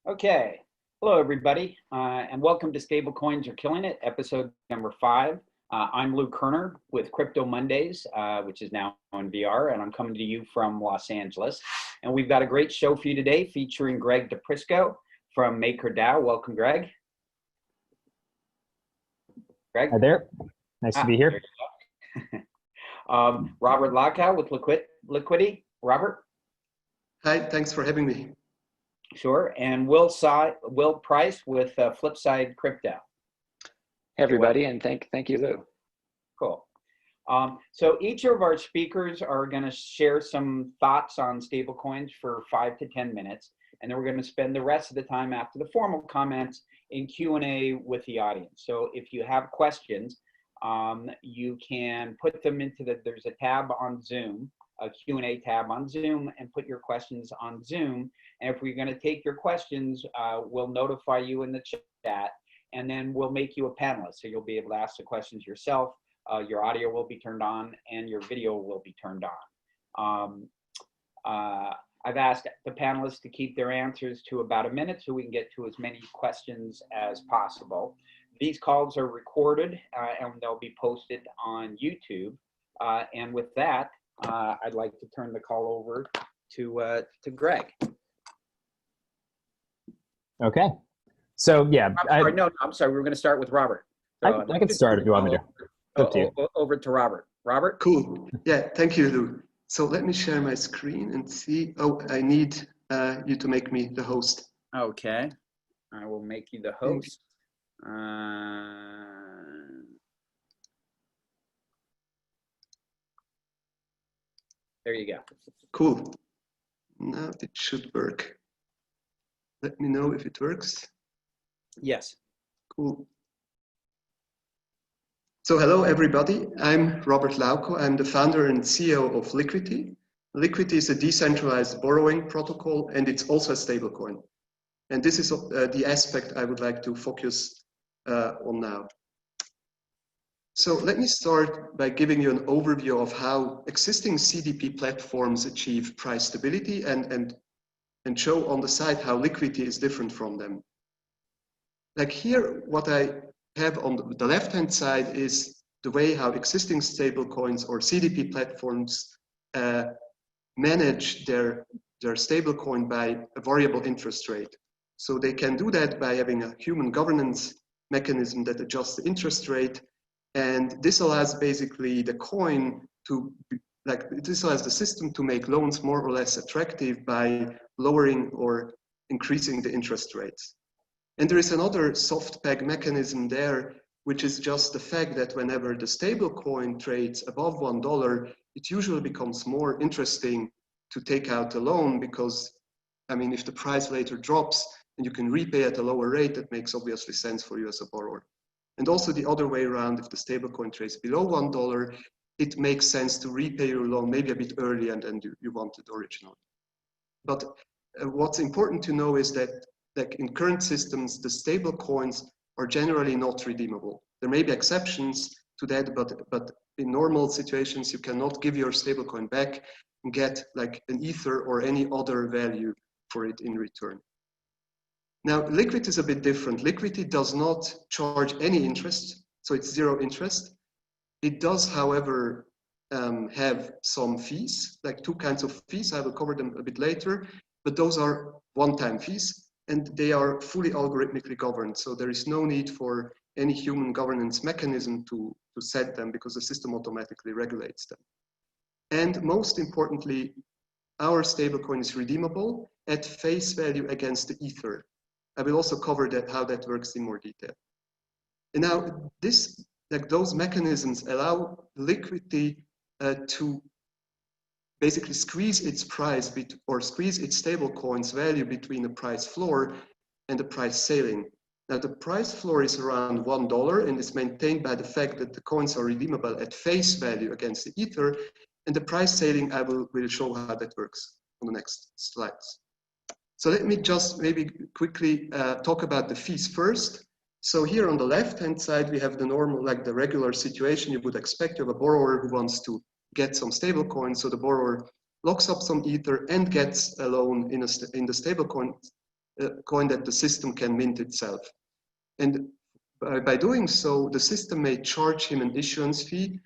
Okay. Hello, everybody, and welcome to Stablecoins Are Killing It, episode number 5. I'm Lou Kerner with Crypto Mondays, which is now on VR, and I'm coming to you from Los Angeles. And we've got a great show for you today featuring Greg DePrisco from MakerDAO. Welcome, Greg. Greg? Hi there. Nice to be here. Robert Lauko with Liquity. Robert? Hi, thanks for having me. Sure. And Will Price with Flipside Crypto. Hey everybody, and thank you, Lou. Cool. So each of our speakers are going to share some thoughts on stablecoins for 5 to 10 minutes, and then we're going to spend the rest of the time after the formal comments in Q&A with the audience. So if you have questions, you can put them into there's a tab on Zoom, a Q&A tab on Zoom, and put your questions on Zoom. And if we're going to take your questions, we'll notify you in the chat, and then we'll make you a panelist. So you'll be able to ask the questions yourself. Your audio will be turned on, and your video will be turned on. I've asked the panelists to keep their answers to about a minute so we can get to as many questions as possible. These calls are recorded, and they'll be posted on YouTube. And with that, I'd like to turn the call over to Greg. Okay. So yeah, I'm sorry. We were going to start with Robert. So I can start if you want me to. Over to Robert. Robert? Cool. Yeah, thank you, Lou. So let me share my screen and see. Oh, I need you to make me the host. Okay. I will make you the host. There you go. Cool. Now it should work. Let me know if it works. Yes. Cool. So hello, everybody. I'm Robert Lauko. I'm the founder and CEO of Liquity. Liquity is a decentralized borrowing protocol, and it's also a stablecoin. And this is the aspect I would like to focus on now. So let me start by giving you an overview of how existing CDP platforms achieve price stability and show on the side how Liquity is different from them. Like here, what I have on the left-hand side is the way how existing stablecoins or CDP platforms manage their stablecoin by a variable interest rate. So they can do that by having a human governance mechanism that adjusts the interest rate. And this allows basically the coin to, this allows the system to make loans more or less attractive by lowering or increasing the interest rates. And there is another soft peg mechanism there, which is just the fact that whenever the stable coin trades above $1, it usually becomes more interesting to take out a loan because, I mean, if the price later drops and you can repay at a lower rate, that makes obviously sense for you as a borrower. And also the other way around, if the stable coin trades below $1, it makes sense to repay your loan maybe a bit earlier than you wanted originally. But what's important to know is that like in current systems, the stable coins are generally not redeemable. There may be exceptions to that, but in normal situations, you cannot give your stable coin back and get like an ether or any other value for it in return. Now, Liquity is a bit different. Liquity does not charge any interest, so it's zero interest. It does, however, have some fees, like 2 kinds of fees. I will cover them a bit later, but those are one-time fees, and they are fully algorithmically governed. So there is no need for any human governance mechanism to set them because the system automatically regulates them. And most importantly, our stablecoin is redeemable at face value against the ether. I will also cover that, how that works in more detail. And now those mechanisms allow Liquity to basically squeeze its price or squeeze its stablecoin's value between the price floor and the price ceiling. Now the price floor is around $1 and is maintained by the fact that the coins are redeemable at face value against the ether, and the price ceiling I will show how that works on the next slides. So let me just maybe quickly talk about the fees first. So here on the left-hand side, we have the normal, like the regular situation you would expect. You have a borrower who wants to get some stable coins. So the borrower locks up some ether and gets a loan in the stable coin coin that the system can mint itself. And by doing so, the system may charge him an issuance fee,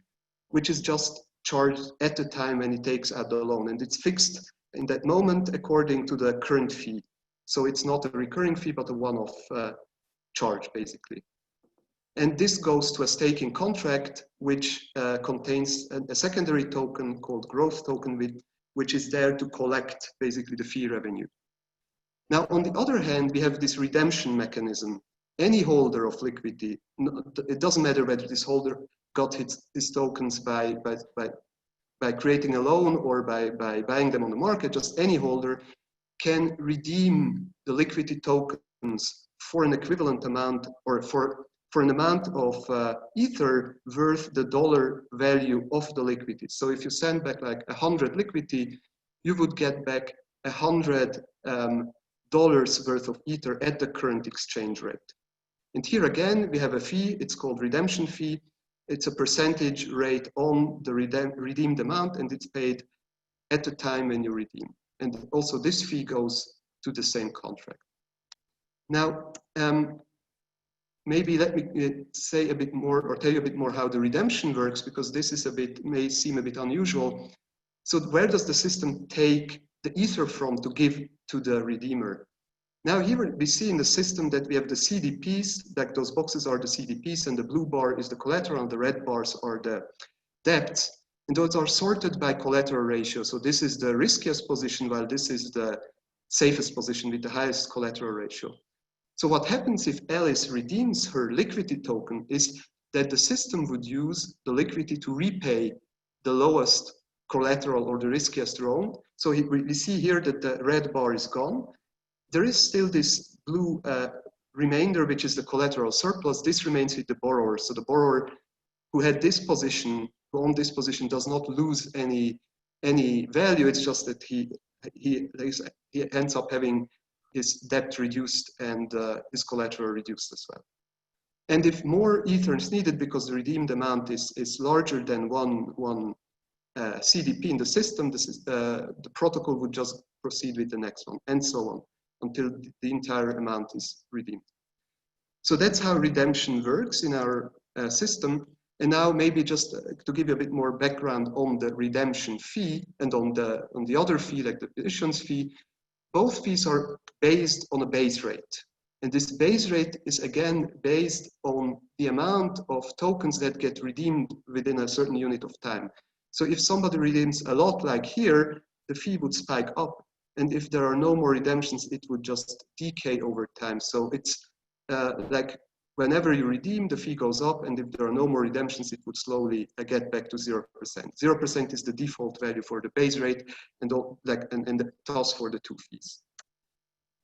which is just charged at the time when he takes out the loan. And it's fixed in that moment according to the current fee. So it's not a recurring fee, but a one-off charge, basically. And this goes to a staking contract, which contains a secondary token called growth token, which is there to collect basically the fee revenue. Now, on the other hand, we have this redemption mechanism. Any holder of Liquity, it doesn't matter whether this holder got his tokens by creating a loan or by buying them on the market, just any holder can redeem the Liquity tokens for an equivalent amount or for an amount of Ether worth the dollar value of the Liquity. So if you send back like 100 Liquity, you would get back $100 worth of Ether at the current exchange rate. And here again, we have a fee, it's called redemption fee. It's a percentage rate on the redeemed amount, and it's paid at the time when you redeem. And also this fee goes to the same contract. Now, maybe let me say a bit more or tell you a bit more how the redemption works, because this is may seem a bit unusual. So where does the system take the Ether from to give to the redeemer? Now here we see in the system that we have the CDPs, like those boxes are the CDPs, and the blue bar is the collateral, and the red bars are the debts. And those are sorted by collateral ratio. So this is the riskiest position, while this is the safest position with the highest collateral ratio. So what happens if Alice redeems her Liquity token is that the system would use the Liquity to repay the lowest collateral or the riskiest loan. So we see here that the red bar is gone. There is still this blue remainder, which is the collateral surplus. This remains with the borrower. So the borrower who had this position, who owned this position, does not lose any value. It's just that he ends up having his debt reduced and his collateral reduced as well. And if more Ether is needed because the redeemed amount is larger than one CDP in the system, the protocol would just proceed with the next one, and so on, until the entire amount is redeemed. So that's how redemption works in our system. And now maybe just to give you a bit more background on the redemption fee and on the other fee, like the issuance fee, both fees are based on a base rate. And this base rate is again based on the amount of tokens that get redeemed within a certain unit of time. So if somebody redeems a lot like here, the fee would spike up. And if there are no more redemptions, it would just decay over time. So it's like whenever you redeem, the fee goes up. And if there are no more redemptions, it would slowly get back to 0%. 0% is the default value for the base rate and the toss for the two fees.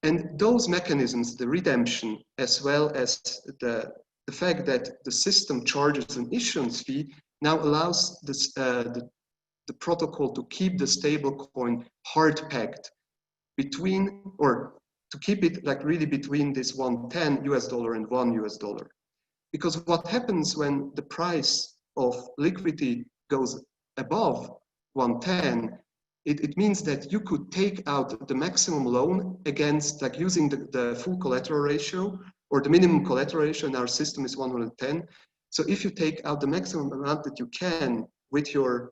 And those mechanisms, the redemption, as well as the fact that the system charges an issuance fee, now allows this, the protocol to keep the stablecoin hard pegged between, or to keep it like really between this $110 and $1. Because what happens when the price of Liquity goes above 110, it means that you could take out the maximum loan against, like using the full collateral ratio or the minimum collateral ratio in our system is 110. So if you take out the maximum amount that you can with your,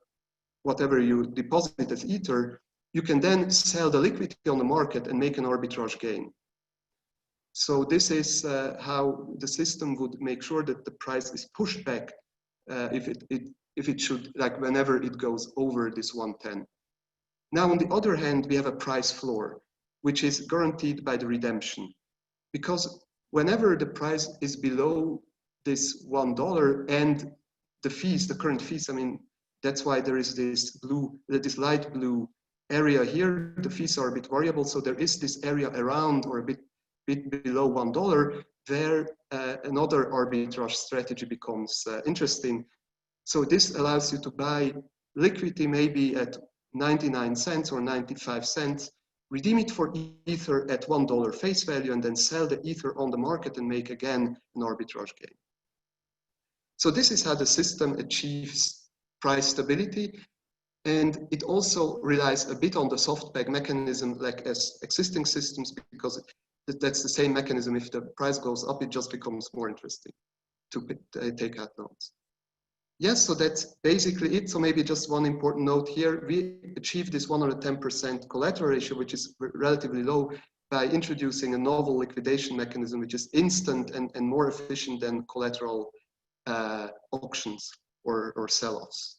whatever you deposit as Ether, you can then sell the Liquity on the market and make an arbitrage gain. So this is how the system would make sure that the price is pushed back if it should, like whenever it goes over this 110. Now, on the other hand, we have a price floor, which is guaranteed by the redemption. Because whenever the price is below this $1 and the fees, the current fees, I mean, that's why there is this light blue area here. The fees are a bit variable. So there is this area around or a bit below $1 where another arbitrage strategy becomes interesting. So this allows you to buy Liquity maybe at 99 cents or 95 cents, redeem it for Ether at $1 face value, and then sell the Ether on the market and make again an arbitrage gain. So this is how the system achieves price stability. And it also relies a bit on the soft peg mechanism like as existing systems, because that's the same mechanism. If the price goes up, it just becomes more interesting to take out loans. Yes, so that's basically it. So maybe just one important note here. We achieved this 110% collateral ratio, which is relatively low, by introducing a novel liquidation mechanism, which is instant and more efficient than collateral auctions or sell-offs.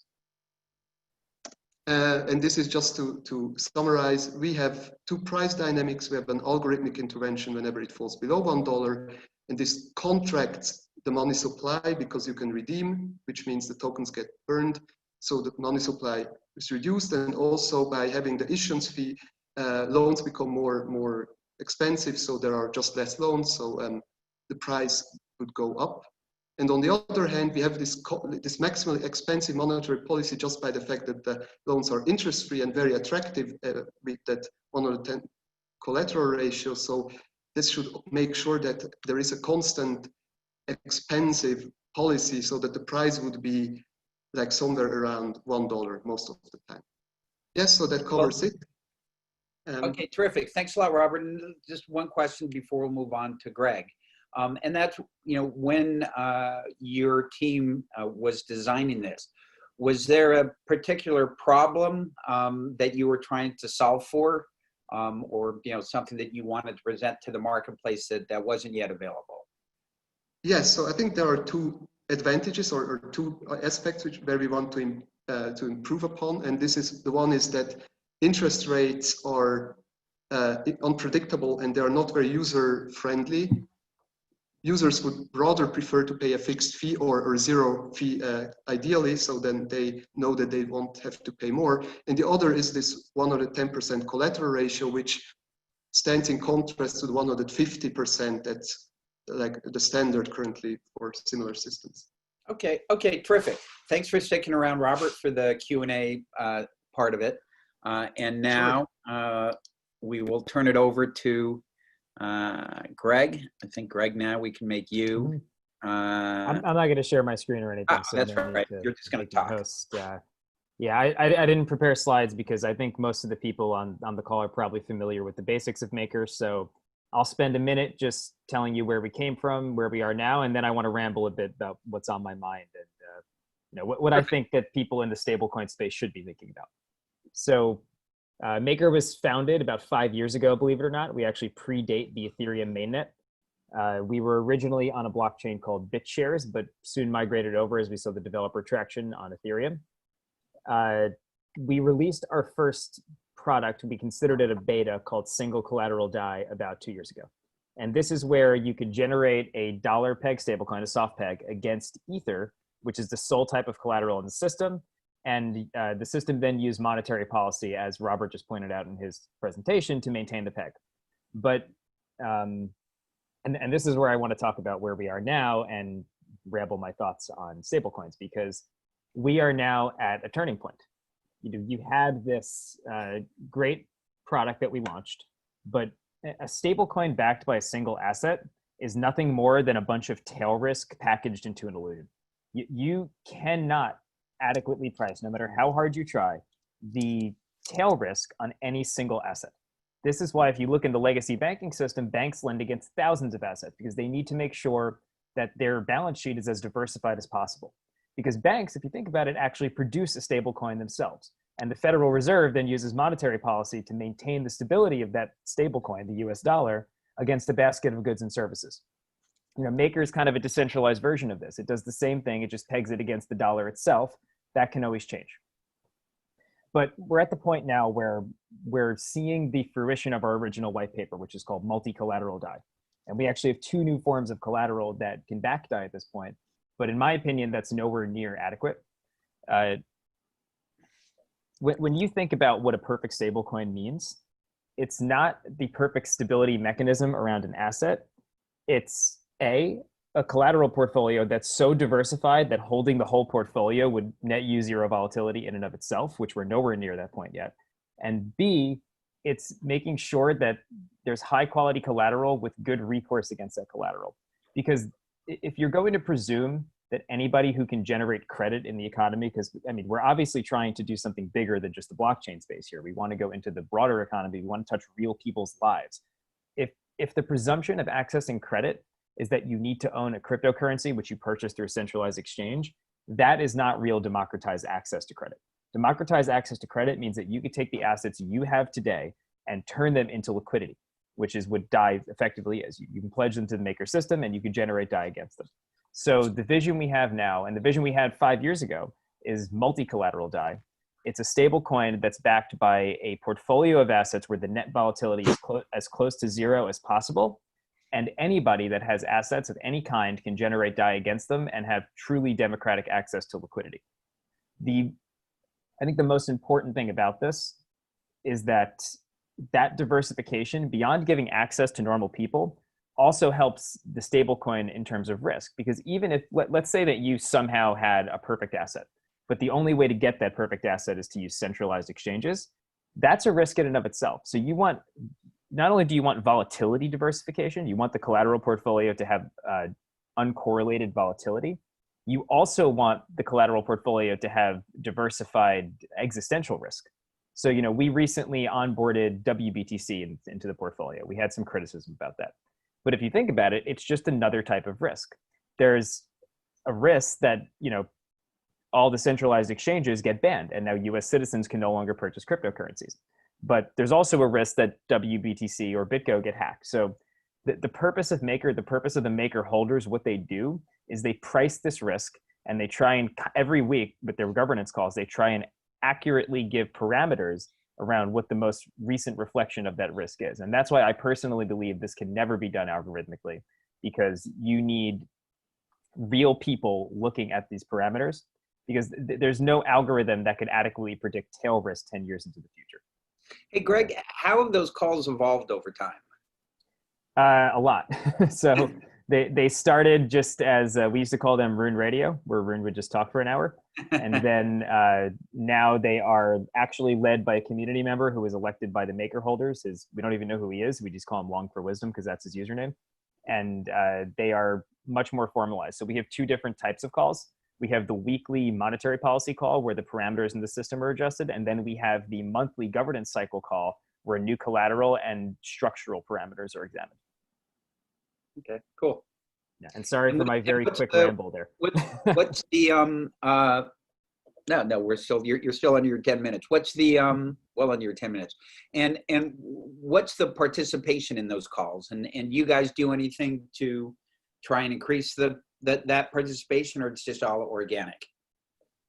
And this is just to summarize. We have two price dynamics. We have an algorithmic intervention whenever it falls below $1, and this contracts the money supply because you can redeem, which means the tokens get burned. So the money supply is reduced, and also by having the issuance fee, loans become more expensive. So there are just less loans. So the price would go up. And on the other hand, we have this maximally expensive monetary policy just by the fact that the loans are interest-free and very attractive with that 110 collateral ratio. So this should make sure that there is a constant expensive policy so that the price would be like somewhere around $1 most of the time. Yes, so that covers it. Okay, terrific. Thanks a lot, Robert. And just one question before we'll move on to Greg. And that's, when your team was designing this, was there a particular problem that you were trying to solve for, or something that you wanted to present to the marketplace that wasn't yet available? Yes, so I think there are two advantages or two aspects where we want to improve upon, and the one is that interest rates are unpredictable and they are not very user-friendly. Users would rather prefer to pay a fixed fee or zero fee ideally, so then they know that they won't have to pay more. And the other is this 110% collateral ratio, which stands in contrast to the 150% that's like the standard currently for similar systems. Okay, terrific. Thanks for sticking around, Robert, for the Q&A part of it. And now we will turn it over to Greg. I think, Greg, now we can make you. I'm not going to share my screen or anything. So that's right. You're just going to talk. Host. Yeah, I didn't prepare slides because I think most of the people on the call are probably familiar with the basics of Maker. So I'll spend a minute just telling you where we came from, where we are now, and then I want to ramble a bit about what's on my mind and what I think that people in the stablecoin space should be thinking about. So Maker was founded about 5 years ago, believe it or not. We actually predate the Ethereum mainnet. We were originally on a blockchain called BitShares, but soon migrated over as we saw the developer traction on Ethereum. We released our first product, we considered it a beta, called Single Collateral DAI about 2 years ago. And this is where you could generate a dollar peg stablecoin, a soft peg, against Ether, which is the sole type of collateral in the system. And the system then used monetary policy, as Robert just pointed out in his presentation, to maintain the peg. But, and this is where I want to talk about where we are now and ramble my thoughts on stablecoins, because we are now at a turning point. You had this great product that we launched, but a stablecoin backed by a single asset is nothing more than a bunch of tail risk packaged into an illusion. You cannot adequately price, no matter how hard you try, the tail risk on any single asset. This is why if you look in the legacy banking system, banks lend against thousands of assets because they need to make sure that their balance sheet is as diversified as possible. Because banks, if you think about it, actually produce a stable coin themselves. And the Federal Reserve then uses monetary policy to maintain the stability of that stable coin, the US dollar, against a basket of goods and services. Maker is kind of a decentralized version of this. It does the same thing, it just pegs it against the dollar itself. That can always change. But we're at the point now where we're seeing the fruition of our original white paper, which is called multi-collateral DAI. And we actually have two new forms of collateral that can back DAI at this point. But in my opinion, that's nowhere near adequate. When you think about what a perfect stablecoin means, it's not the perfect stability mechanism around an asset. It's a collateral portfolio that's so diversified that holding the whole portfolio would net you zero volatility in and of itself, which we're nowhere near that point yet. And B, it's making sure that there's high quality collateral with good recourse against that collateral. Because if you're going to presume that anybody who can generate credit in the economy, because we're obviously trying to do something bigger than just the blockchain space here. We want to go into the broader economy. We want to touch real people's lives. if the presumption of accessing credit is that you need to own a cryptocurrency, which you purchase through a centralized exchange, that is not real democratized access to credit. Democratized access to credit means that you could take the assets you have today and turn them into liquidity, which is what DAI effectively is. You can pledge them to the Maker system and you can generate DAI against them. So the vision we have now, and the vision we had 5 years ago, is multi-collateral DAI. It's a stable coin that's backed by a portfolio of assets where the net volatility is as close to zero as possible. And anybody that has assets of any kind can generate DAI against them and have truly democratic access to liquidity. I think the most important thing about this is that diversification, beyond giving access to normal people, also helps the stablecoin in terms of risk. Because even if, let's say that you somehow had a perfect asset, but the only way to get that perfect asset is to use centralized exchanges, that's a risk in and of itself. So you want, not only do you want volatility diversification, you want the collateral portfolio to have uncorrelated volatility, you also want the collateral portfolio to have diversified existential risk. So, we recently onboarded WBTC into the portfolio. We had some criticism about that. But if you think about it, it's just another type of risk. There's a risk that, all the centralized exchanges get banned and now US citizens can no longer purchase cryptocurrencies. But there's also a risk that WBTC or BitGo get hacked. So the purpose of Maker, the purpose of the Maker holders, what they do is they price this risk and they try and every week with their governance calls, they try and accurately give parameters around what the most recent reflection of that risk is. And that's why I personally believe this can never be done algorithmically, because you need real people looking at these parameters, because there's no algorithm that could adequately predict tail risk 10 years into the future. Hey, Greg, how have those calls evolved over time? A lot. So they started just as, we used to call them Rune Radio, where Rune would just talk for an hour. And then now they are actually led by a community member who was elected by the Maker holders. We don't even know who he is. We just call him Long for Wisdom because that's his username. And they are much more formalized. So we have two different types of calls. We have the weekly monetary policy call where the parameters in the system are adjusted. And then we have the monthly governance cycle call where new collateral and structural parameters are examined. Okay, cool. Yeah, and sorry for my very quick ramble there. What's the no, we're still, you're still under your 10 minutes. What's the well under your 10 minutes. And what's the participation in those calls? And you guys do anything to try and increase that participation, or it's just all organic?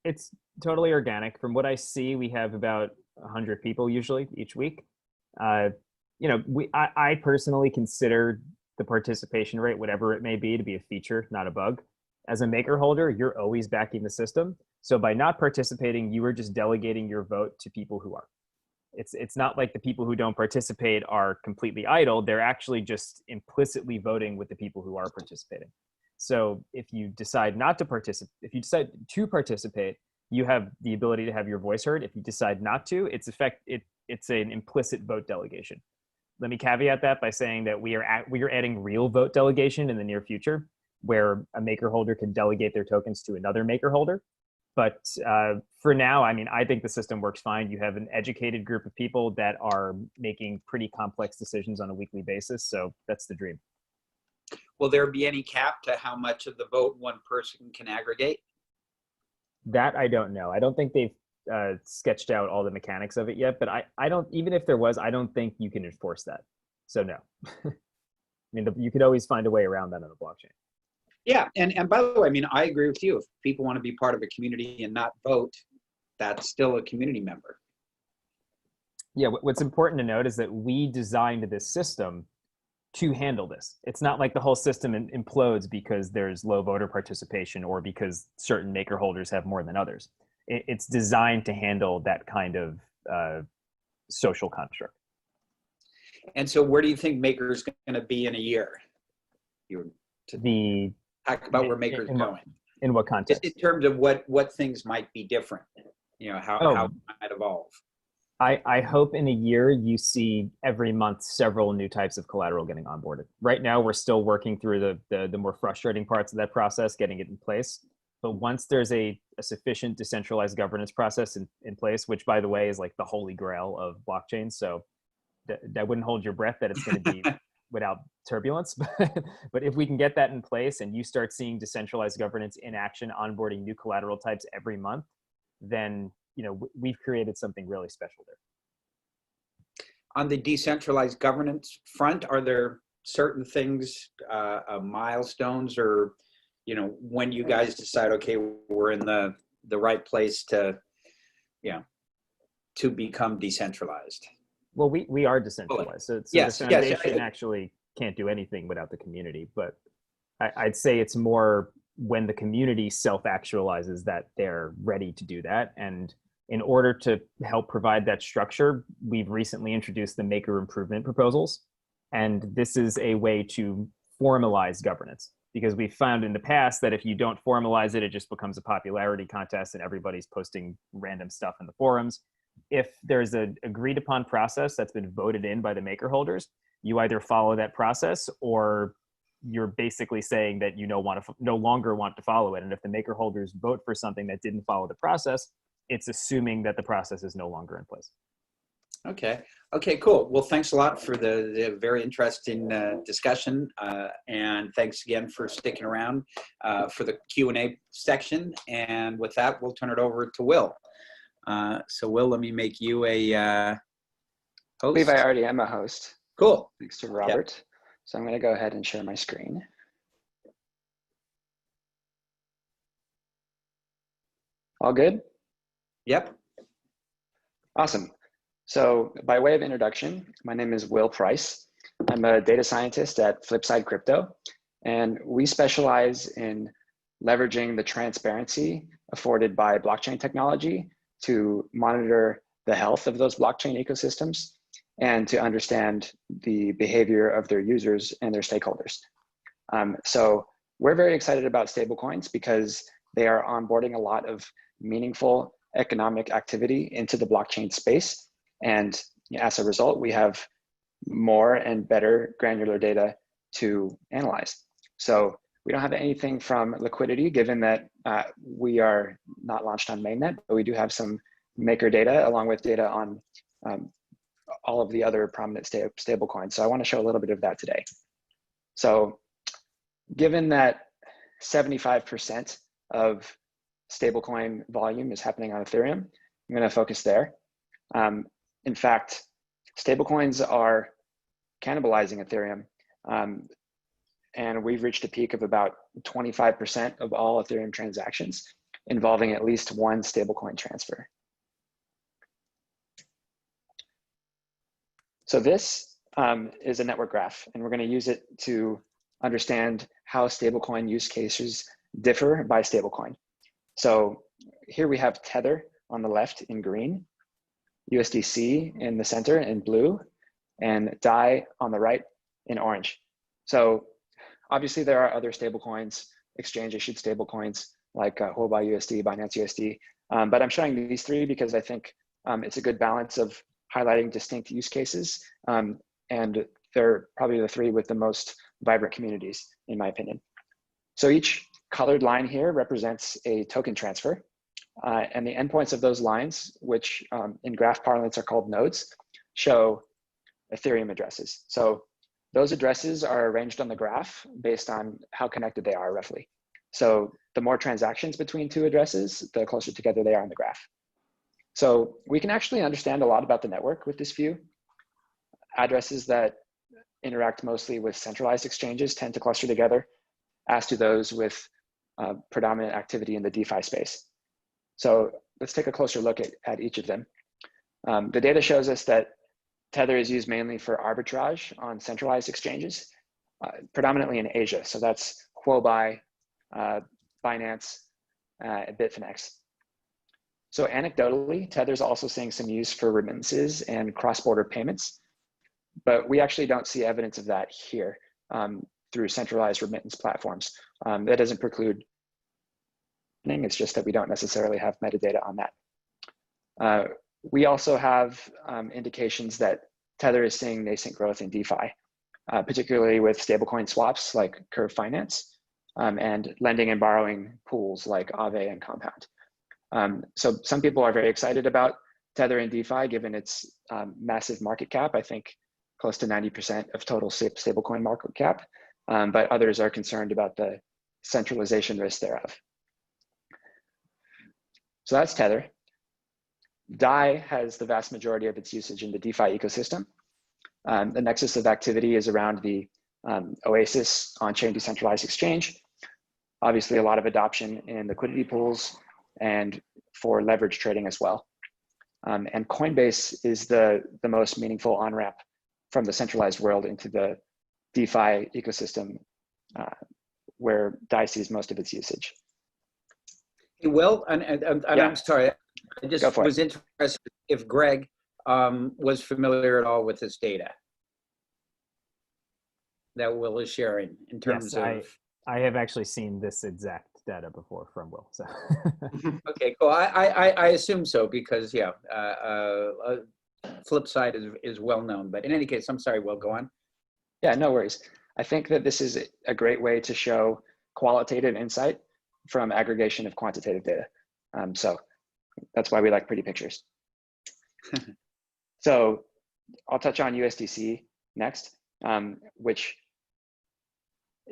It's totally organic. From what I see, we have about 100 people usually each week. I personally consider the participation rate, whatever it may be, to be a feature, not a bug. As a Maker holder, you're always backing the system. So by not participating, you are just delegating your vote to people who are. It's not like the people who don't participate are completely idle. They're actually just implicitly voting with the people who are participating. So if you decide not to participate, if you decide to participate, you have the ability to have your voice heard. If you decide not to, it's an implicit vote delegation. Let me caveat that by saying that we are adding real vote delegation in the near future, where a Maker holder can delegate their tokens to another Maker holder. But for now, I think the system works fine. You have an educated group of people that are making pretty complex decisions on a weekly basis. So that's the dream. Will there be any cap to how much of the vote one person can aggregate? That I don't know. I don't think they've sketched out all the mechanics of it yet, but I don't, even if there was, I don't think you can enforce that. So no. You could always find a way around that on the blockchain. Yeah, and by the way, I agree with you. If people want to be part of a community and not vote, that's still a community member. Yeah, what's important to note is that we designed this system to handle this. It's not like the whole system implodes because there's low voter participation or because certain Maker holders have more than others. It's designed to handle that kind of social construct. And so where do you think Maker's going to be in a year? Talk about where Maker's going. In what context? Just in terms of what things might be different, how it might evolve. I hope in a year you see every month several new types of collateral getting onboarded. Right now, we're still working through the more frustrating parts of that process, getting it in place. But once there's a sufficient decentralized governance process in place, which by the way is like the holy grail of blockchain, so that wouldn't hold your breath that it's going to be without turbulence. But if we can get that in place and you start seeing decentralized governance in action, onboarding new collateral types every month, then we've created something really special there. On the decentralized governance front, are there certain things, milestones, or when you guys decide, okay, we're in the right place to become decentralized? Well, we are decentralized, so yes, the foundation actually can't do anything without the community. But I'd say it's more when the community self-actualizes that they're ready to do that. And in order to help provide that structure, we've recently introduced the Maker Improvement Proposals. And this is a way to formalize governance, because we've found in the past that if you don't formalize it, it just becomes a popularity contest and everybody's posting random stuff in the forums. If there's an agreed upon process that's been voted in by the maker holders, you either follow that process or you're basically saying that you no longer want to follow it. And if the maker holders vote for something that didn't follow the process, it's assuming that the process is no longer in place. Okay, cool. Well, thanks a lot for the very interesting discussion. And thanks again for sticking around for the Q&A section. And with that, we'll turn it over to Will. So Will, let me make you a host. I believe I already am a host. Cool. Thanks to Robert. Yep. So I'm going to go ahead and share my screen. All good? Yep. Awesome. So by way of introduction, my name is Will Price. I'm a data scientist at Flipside Crypto, and we specialize in leveraging the transparency afforded by blockchain technology to monitor the health of those blockchain ecosystems and to understand the behavior of their users and their stakeholders. So we're very excited about stablecoins because they are onboarding a lot of meaningful economic activity into the blockchain space. And as a result, we have more and better granular data to analyze. So we don't have anything from Liquidity, given that we are not launched on mainnet, but we do have some maker data along with data on all of the other prominent stablecoins. So I want to show a little bit of that today. So given that 75% of stablecoin volume is happening on Ethereum, I'm going to focus there. In fact, stablecoins are cannibalizing Ethereum. And we've reached a peak of about 25% of all Ethereum transactions involving at least one stablecoin transfer. So this is a network graph, and we're going to use it to understand how stablecoin use cases differ by stablecoin. So here we have Tether on the left in green, USDC in the center in blue, and DAI on the right in orange. So obviously there are other stablecoins, exchange-issued stablecoins like Huobi USD, Binance USD, but I'm showing these three because I think it's a good balance of highlighting distinct use cases, and they're probably the three with the most vibrant communities, in my opinion. So each colored line here represents a token transfer, and the endpoints of those lines, which in graph parlance are called nodes, show Ethereum addresses. So those addresses are arranged on the graph based on how connected they are roughly. So the more transactions between two addresses, the closer together they are on the graph. So we can actually understand a lot about the network with this view. Addresses that interact mostly with centralized exchanges tend to cluster together, as do those with predominant activity in the DeFi space. So let's take a closer look at each of them. The data shows us that Tether is used mainly for arbitrage on centralized exchanges, predominantly in Asia. So that's Huobi, Binance, and Bitfinex. So anecdotally, Tether's also seeing some use for remittances and cross-border payments, but we actually don't see evidence of that here through centralized remittance platforms. That doesn't preclude, it's just that we don't necessarily have metadata on that. We also have indications that Tether is seeing nascent growth in DeFi, particularly with stablecoin swaps like Curve Finance and lending and borrowing pools like Aave and Compound. So some people are very excited about Tether and DeFi given its massive market cap. I think close to 90% of total stablecoin market cap, but others are concerned about the centralization risk thereof. So that's Tether. DAI has the vast majority of its usage in the DeFi ecosystem. The nexus of activity is around the Oasis on-chain decentralized exchange. Obviously, a lot of adoption in liquidity pools and for leverage trading as well. And Coinbase is the most meaningful on-ramp from the centralized world into the DeFi ecosystem, where DAI sees most of its usage. Well, and Yeah. I'm sorry, I just was interested if Greg was familiar at all with this data that Will is sharing in terms of. I have actually seen this exact data before from Will. So Okay, cool. I assume so because yeah, flip side is well known. But in any case, I'm sorry, Will, go on. Yeah, no worries. I think that this is a great way to show qualitative insight from aggregation of quantitative data. So that's why we like pretty pictures. So I'll touch on USDC next, which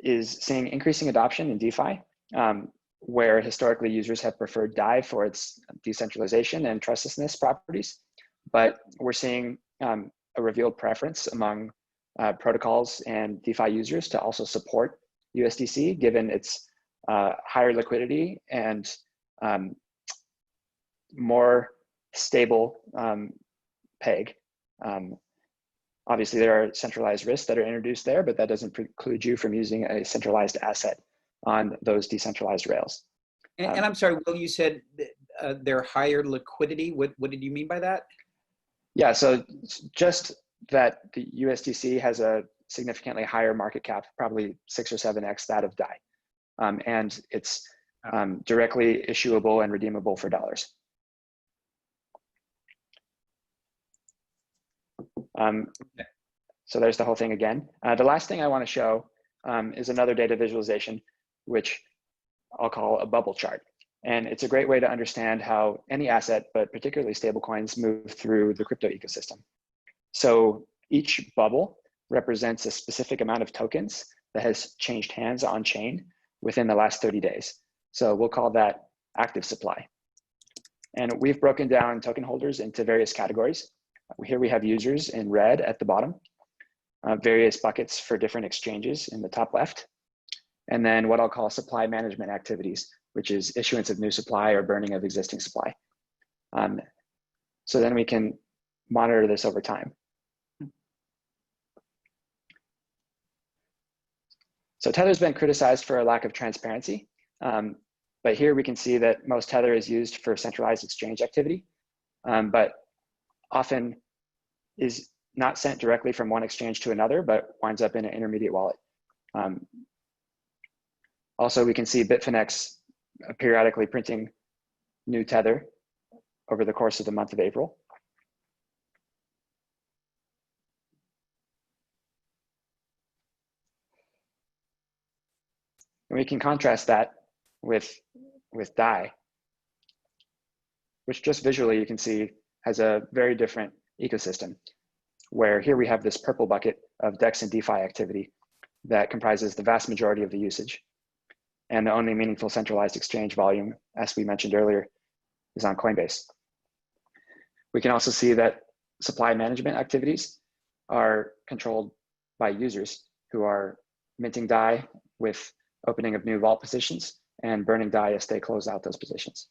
is seeing increasing adoption in DeFi, where historically users have preferred DAI for its decentralization and trustlessness properties. But we're seeing a revealed preference among protocols and DeFi users to also support USDC, given its higher liquidity and more stable peg. Obviously, there are centralized risks that are introduced there, but that doesn't preclude you from using a centralized asset on those decentralized rails. And I'm sorry, Will, you said they're higher liquidity. What did you mean by that? Yeah, so just that the USDC has a significantly higher market cap, probably 6 or 7x that of DAI. And it's directly issuable and redeemable for dollars. So there's the whole thing again. The last thing I want to show is another data visualization, which I'll call a bubble chart. And it's a great way to understand how any asset, but particularly stablecoins, move through the crypto ecosystem. So each bubble represents a specific amount of tokens that has changed hands on chain within the last 30 days. So we'll call that active supply. And we've broken down token holders into various categories. Here we have users in red at the bottom, various buckets for different exchanges in the top left, and then what I'll call supply management activities, which is issuance of new supply or burning of existing supply. So then we can monitor this over time. So Tether's been criticized for a lack of transparency, but here we can see that most Tether is used for centralized exchange activity, but often is not sent directly from one exchange to another, but winds up in an intermediate wallet. Also, we can see Bitfinex periodically printing new Tether over the course of the month of April. And we can contrast that with DAI, which just visually you can see has a very different ecosystem, where here we have this purple bucket of DEX and DeFi activity that comprises the vast majority of the usage. And the only meaningful centralized exchange volume, as we mentioned earlier, is on Coinbase. We can also see that supply management activities are controlled by users who are minting DAI with opening of new vault positions and burning DAI as they close out those positions.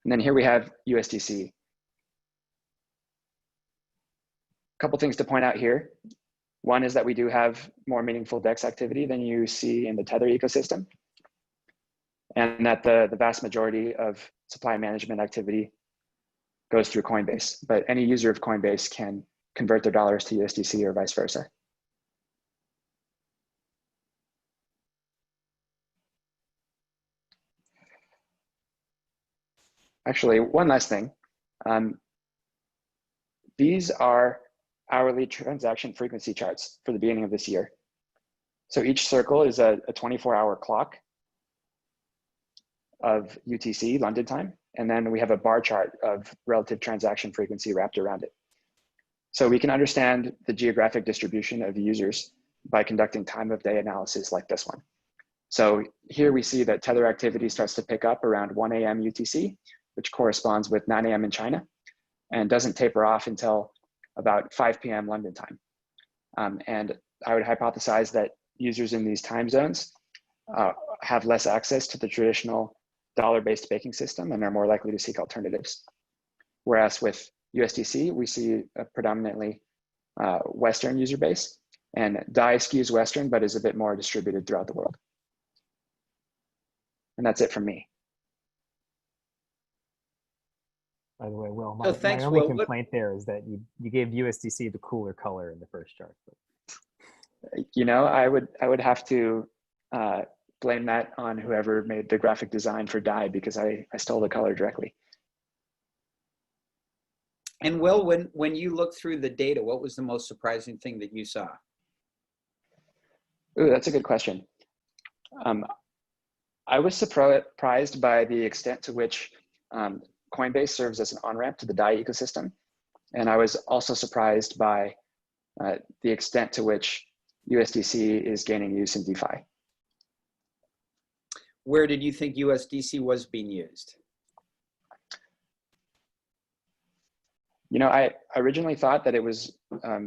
And then here we have USDC. A couple things to point out here. One is that we do have more meaningful DEX activity than you see in the Tether ecosystem, and that the vast majority of supply management activity goes through Coinbase, but any user of Coinbase can convert their dollars to USDC or vice versa. Actually, one last thing. These are hourly transaction frequency charts for the beginning of this year. So each circle is a 24-hour clock of UTC, London time, And then we have a bar chart of relative transaction frequency wrapped around it. So we can understand the geographic distribution of users by conducting time of day analysis like this one. So here we see that Tether activity starts to pick up around 1 a.m. UTC, which corresponds with 9 a.m. in China, and doesn't taper off until about 5 p.m. London time. And I would hypothesize that users in these time zones have less access to the traditional dollar-based banking system and are more likely to seek alternatives. Whereas with USDC, we see a predominantly Western user base, and DAI skews Western, but is a bit more distributed throughout the world. And that's it from me. By the way, Will, So my thanks, only Will. complaint there is that you gave USDC the cooler color in the first chart. You know, I would have to blame that on whoever made the graphic design for DAI, because I stole the color directly. And Will, when you looked through the data, what was the most surprising thing that you saw? Ooh, that's a good question. I was surprised by the extent to which Coinbase serves as an on-ramp to the DAI ecosystem. And I was also surprised by the extent to which USDC is gaining use in DeFi. Where did you think USDC was being used? You know, I originally thought that it was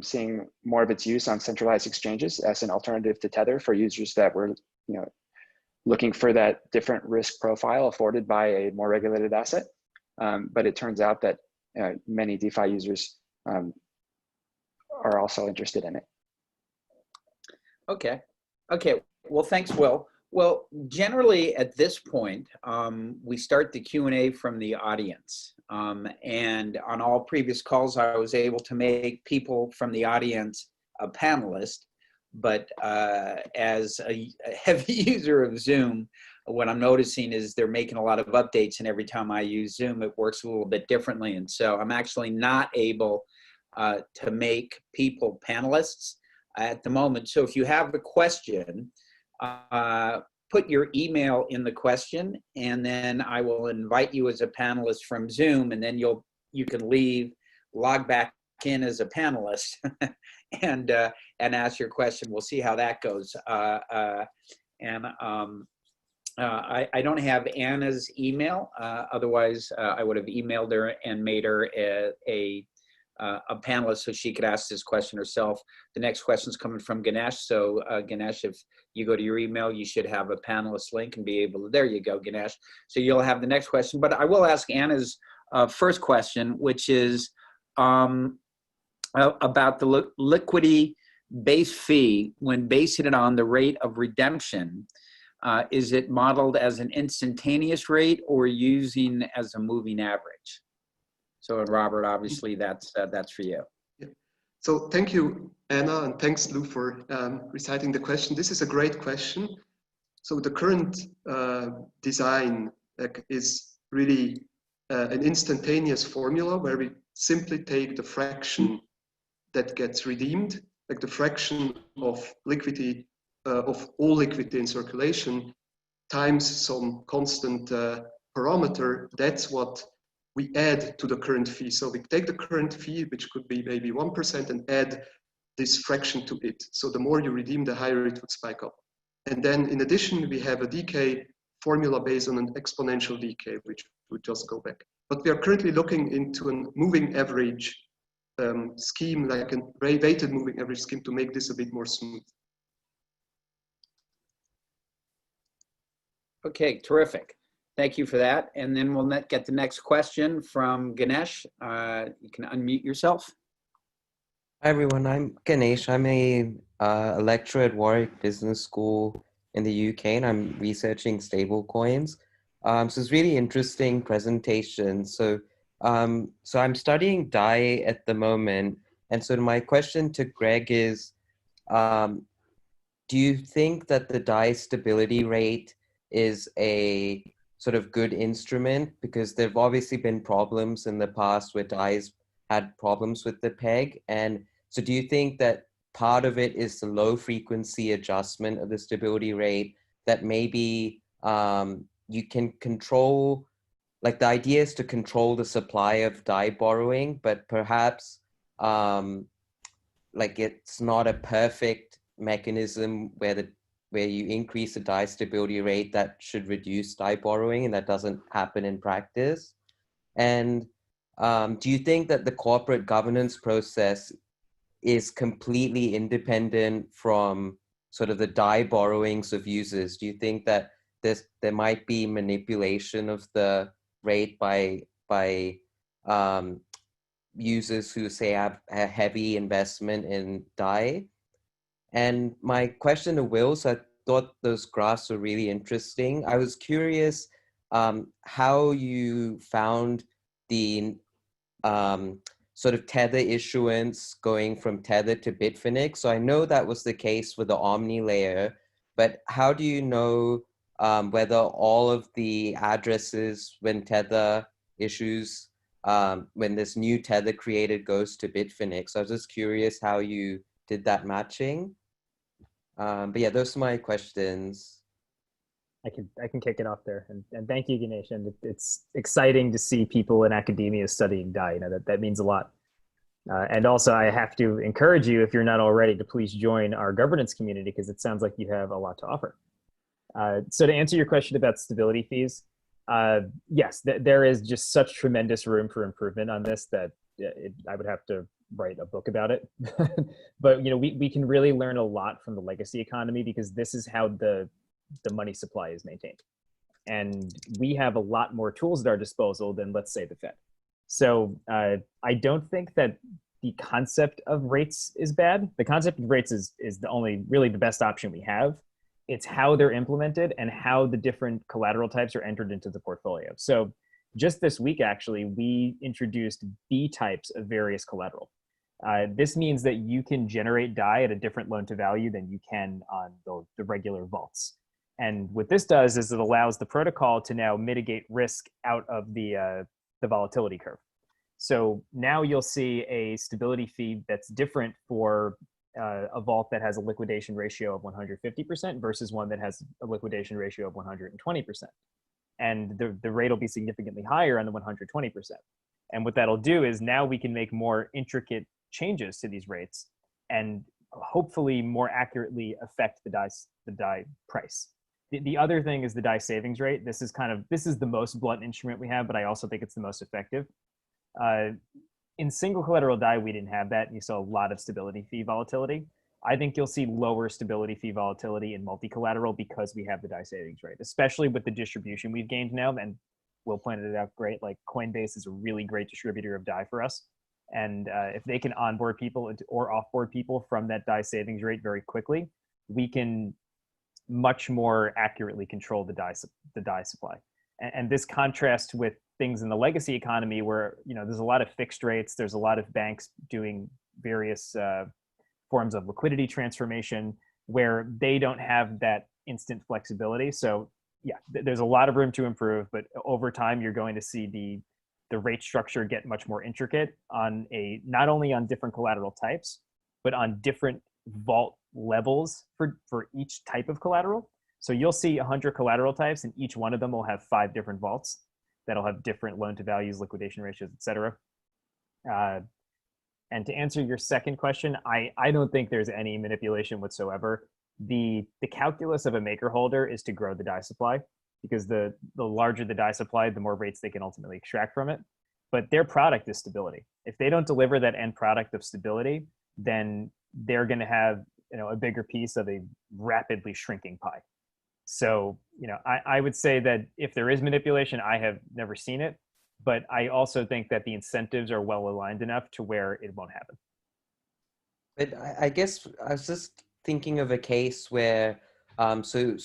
seeing more of its use on centralized exchanges as an alternative to Tether for users that were, you know, looking for that different risk profile afforded by a more regulated asset. But it turns out that many DeFi users are also interested in it. Okay. Okay. Well, thanks, Will. Well, generally at this point, we start the Q&A from the audience. And on all previous calls, I was able to make people from the audience a panelist. But as a heavy user of Zoom, what I'm noticing is they're making a lot of updates, and every time I use Zoom, it works a little bit differently. And so I'm actually not able to make people panelists at the moment. So if you have a question, put your email in the question, and then I will invite you as a panelist from Zoom, and then you can log back in as a panelist and ask your question. We'll see how that goes. I don't have Anna's email. Otherwise, I would have emailed her and made her a panelist so she could ask this question herself. The next question is coming from Ganesh. So Ganesh, if you go to your email, you should have a panelist link and be able to, there you go, Ganesh. So you'll have the next question. But I will ask Anna's first question, which is about the Liquity base fee when basing it on the rate of redemption. Is it modeled as an instantaneous rate or using as a moving average? So, Robert, obviously that's for you. Yeah. So thank you, Anna, and thanks, Lou, for reciting the question. This is a great question. So the current design is really an instantaneous formula where we simply take the fraction that gets redeemed, like the fraction of liquidity, of all liquidity in circulation, times some constant parameter. That's what we add to the current fee. So we take the current fee, which could be maybe 1%, and add this fraction to it. So the more you redeem, the higher it would spike up. And then in addition, we have a decay formula based on an exponential decay, which would just go back. But we are currently looking into a moving average scheme, like a weighted moving average scheme, to make this a bit more smooth. Okay, terrific. Thank you for that. And then we'll get the next question from Ganesh. You can unmute yourself. Hi everyone, I'm Ganesh. I'm a lecturer at Warwick Business School in the UK, and I'm researching stablecoins. So it's really interesting presentation. So I'm studying DAI at the moment, and so my question to Greg is, do you think that the DAI stability rate is a sort of good instrument? Because there've obviously been problems in the past where DAI's had problems with the peg. And so do you think that part of it is the low frequency adjustment of the stability rate, that maybe you can control like the idea is to control the supply of DAI borrowing, but perhaps like it's not a perfect mechanism where you increase the DAI stability rate that should reduce DAI borrowing, and that doesn't happen in practice. And do you think that the corporate governance process is completely independent from sort of the DAI borrowings of users? Do you think that there might be manipulation of the rate by users who say have a heavy investment in DAI? And my question to Will, so I thought those graphs were really interesting. I was curious how you found the sort of Tether issuance going from Tether to Bitfinex. So I know that was the case with the Omni layer, but how do you know whether all of the addresses when Tether issues, when this new Tether created goes to Bitfinex? I was just curious how you did that matching. But yeah, those are my questions. I can kick it off there, and thank you, Ganesh. And it's exciting to see people in academia studying DAI. You know, that means a lot. And also, I have to encourage you, if you're not already, to please join our governance community, because it sounds like you have a lot to offer. So to answer your question about stability fees, yes, there is just such tremendous room for improvement on this that I would have to write a book about it. But you know, we can really learn a lot from the legacy economy, because this is how the money supply is maintained. And we have a lot more tools at our disposal than, let's say, the Fed. So I don't think that the concept of rates is bad. The concept of rates is really the best option we have. It's how they're implemented and how the different collateral types are entered into the portfolio. So just this week, actually, we introduced B types of various collateral. This means that you can generate DAI at a different loan to value than you can on the regular vaults. And what this does is it allows the protocol to now mitigate risk out of the volatility curve. So now you'll see a stability fee that's different for a vault that has a liquidation ratio of 150% versus one that has a liquidation ratio of 120%. And the rate will be significantly higher on the 120%. And what that'll do is now we can make more intricate changes to these rates and hopefully more accurately affect the DAI price. The other thing is the DAI savings rate. This is the most blunt instrument we have, but I also think it's the most effective. In single collateral DAI, we didn't have that. You saw a lot of stability fee volatility. I think you'll see lower stability fee volatility in multi-collateral because we have the DAI savings rate, especially with the distribution we've gained now. And Will pointed it out great. Like Coinbase is a really great distributor of DAI for us. And if they can onboard people or offboard people from that DAI savings rate very quickly, we can much more accurately control the DAI supply. And this contrasts with things in the legacy economy where, you know, there's a lot of fixed rates. There's a lot of banks doing various forms of liquidity transformation where they don't have that instant flexibility. So yeah, there's a lot of room to improve, but over time, you're going to see the rate structure get much more intricate on not only on different collateral types, but on different vault levels for each type of collateral. So you'll see 100 collateral types, and each one of them will have 5 different vaults that'll have different loan to values, liquidation ratios, et cetera. And to answer your second question, I don't think there's any manipulation whatsoever. The calculus of a maker holder is to grow the DAI supply, because the larger the DAI supply, the more rates they can ultimately extract from it. But their product is stability. If they don't deliver that end product of stability, then they're going to have, you know, a bigger piece of a rapidly shrinking pie. So, you know, I would say that if there is manipulation, I have never seen it, but I also think that the incentives are well aligned enough to where it won't happen. But I guess I was just thinking of a case where, so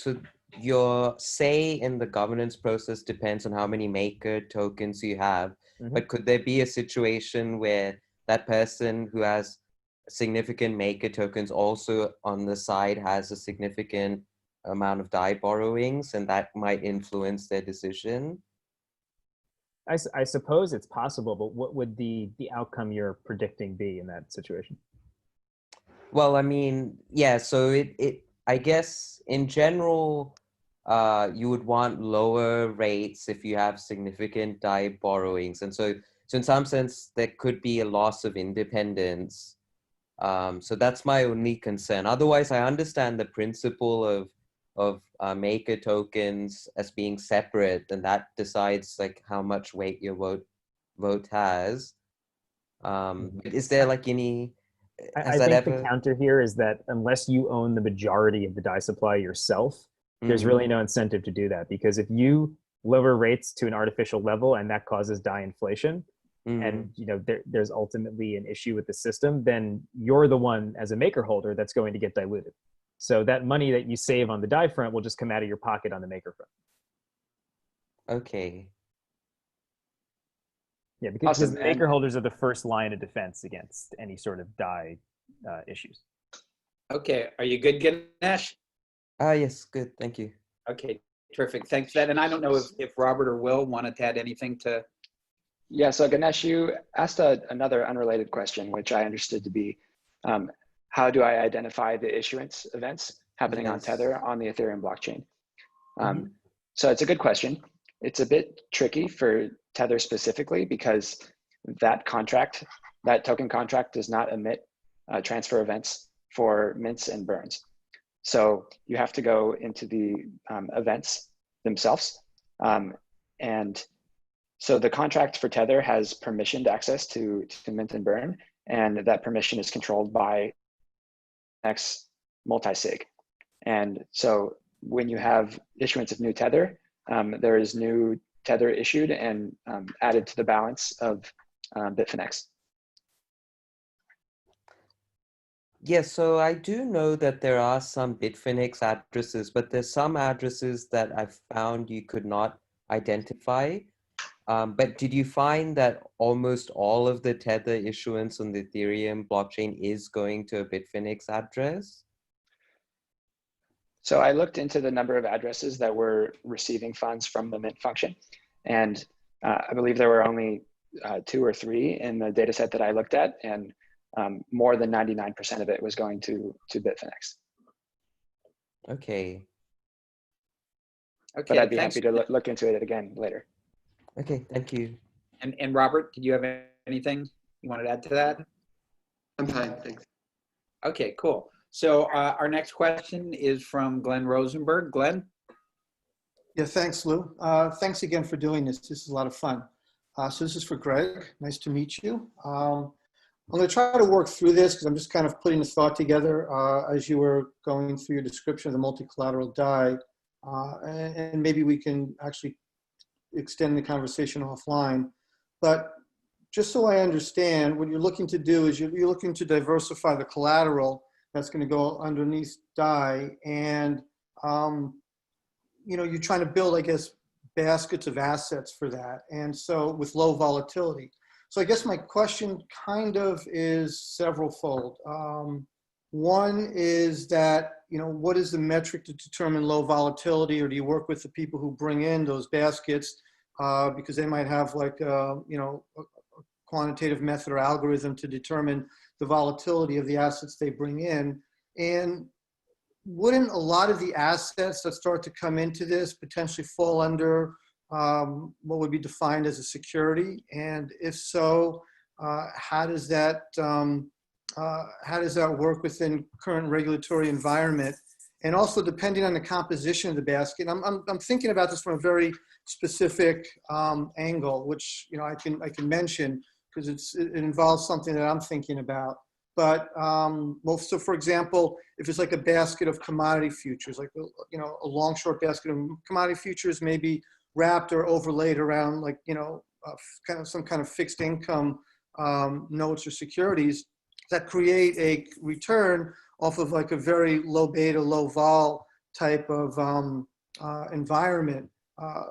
your say in the governance process depends on how many maker tokens you have. Mm-hmm. But could there be a situation where that person who has significant maker tokens also on the side has a significant amount of DAI borrowings, and that might influence their decision? I suppose it's possible, but what would the outcome you're predicting be in that situation? Well, I mean, yeah, so it I guess in general, you would want lower rates if you have significant DAI borrowings. And so in some sense, there could be a loss of independence. So that's my only concern. Otherwise, I understand the principle of maker tokens as being separate, and that decides like how much weight your vote has. Is there like any? I think the counter here is that unless you own the majority of the DAI supply yourself, there's really no incentive to do that, because if you lower rates to an artificial level and that causes DAI inflation, and there's ultimately an issue with the system, then you're the one as a maker holder that's going to get diluted. So that money that you save on the DAI front will just come out of your pocket on the maker front. Okay. Yeah, because Awesome. maker holders are the first line of defense against any sort of DAI issues. Okay, are you good, Ganesh? Yes, good, thank you. Okay, terrific. Thanks for that. And I don't know if Robert or Will wanted to add anything to. Yeah, so Ganesh, you asked another unrelated question, which I understood to be, how do I identify the issuance events happening on Tether on the Ethereum blockchain? So it's a good question. It's a bit tricky for Tether specifically because that token contract does not emit transfer events for mints and burns. So you have to go into the events themselves. And so the contract for Tether has permissioned access to mint and burn, and that permission is controlled by X multi-sig. And so when you have issuance of new Tether, there is new Tether issued and added to the balance of Bitfinex. Yes, so I do know that there are some Bitfinex addresses, but there's some addresses that I've found you could not identify. But did you find that almost all of the Tether issuance on the Ethereum blockchain is going to a Bitfinex address? So I looked into the number of addresses that were receiving funds from the mint function. And I believe there were only 2 or 3 in the data set that I looked at. And more than 99% of it was going to Bitfinex. Okay. Okay, but I'd be happy to look into it again later. Okay, thank you. And Robert, did you have anything you wanted to add to that? I'm fine, thanks. Okay, cool. So our next question is from Glenn Rosenberg. Glenn? Yeah, thanks, Lou. Thanks again for doing this. This is a lot of fun. So this is for Greg. Nice to meet you. I'm going to try to work through this because I'm just kind of putting this thought together as you were going through your description of the multi-collateral DAI. And maybe we can actually extend the conversation offline. But just so I understand, what you're looking to do is you're looking to diversify the collateral that's going to go underneath DAI. And, you're trying to build, I guess, baskets of assets for that. And so with low volatility. So I guess my question kind of is several-fold. One is that, what is the metric to determine low volatility, or do you work with the people who bring in those baskets because they might have like, a quantitative method or algorithm to determine the volatility of the assets they bring in? And wouldn't a lot of the assets that start to come into this potentially fall under what would be defined as a security? And if so, how does that work within current regulatory environment? And also, depending on the composition of the basket, I'm thinking about this from a very specific angle, which I can mention because it involves something that I'm thinking about. But so for example, if it's like a basket of commodity futures, like a long short basket of commodity futures, maybe wrapped or overlaid around like kind of some kind of fixed income notes or securities that create a return off of like a very low beta, low vol type of environment.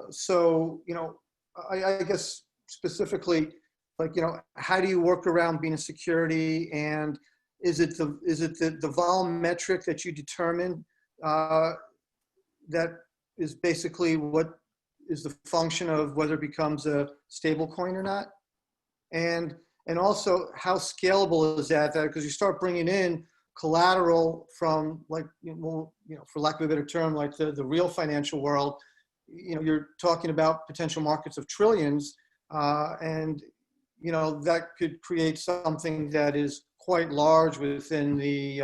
So I guess specifically, like how do you work around being a security, and is it the vol metric that you determine that is basically what is the function of whether it becomes a stable coin or not? And also, how scalable is that? Because you start bringing in collateral from, like, for lack of a better term, like the real financial world, you're talking about potential markets of trillions, and that could create something that is quite large within the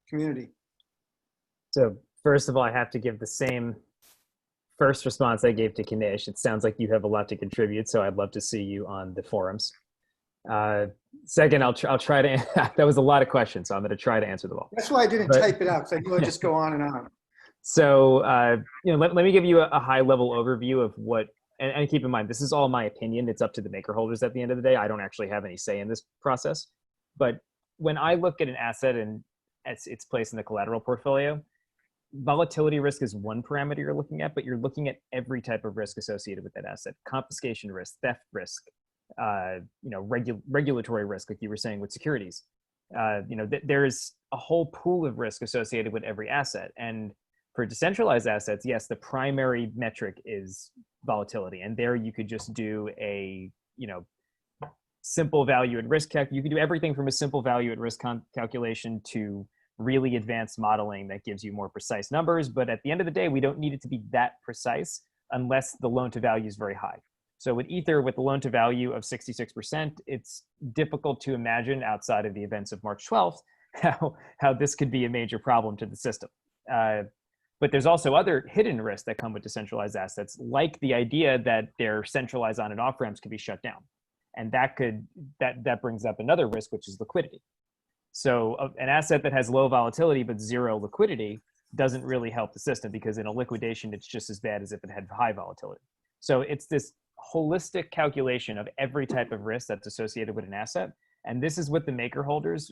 community. So first of all, I have to give the same first response I gave to Kinesh. It sounds like you have a lot to contribute, so I'd love to see you on the forums. Second, I'll try to, that was a lot of questions, so I'm going to try to answer them all. That's why I didn't type it out, because I knew I'd just go on and on. So, let me give you a high level overview of what, and keep in mind, this is all my opinion. It's up to the maker holders at the end of the day. I don't actually have any say in this process. But when I look at an asset and its place in the collateral portfolio, volatility risk is one parameter you're looking at, but you're looking at every type of risk associated with that asset: confiscation risk, theft risk, regulatory risk, like you were saying with securities. There's a whole pool of risk associated with every asset. And for decentralized assets, yes, the primary metric is volatility. And there you could just do a, simple value at risk you can do everything from a simple value at risk calculation to really advanced modeling that gives you more precise numbers. But at the end of the day, we don't need it to be that precise unless the loan to value is very high. So with Ether, with the loan to value of 66%, it's difficult to imagine outside of the events of March 12th, how this could be a major problem to the system. But there's also other hidden risks that come with decentralized assets, like the idea that their centralized on and off ramps could be shut down. And that brings up another risk, which is liquidity. So an asset that has low volatility but zero liquidity doesn't really help the system, because in a liquidation, it's just as bad as if it had high volatility. So it's this holistic calculation of every type of risk that's associated with an asset. And this is what the maker holders,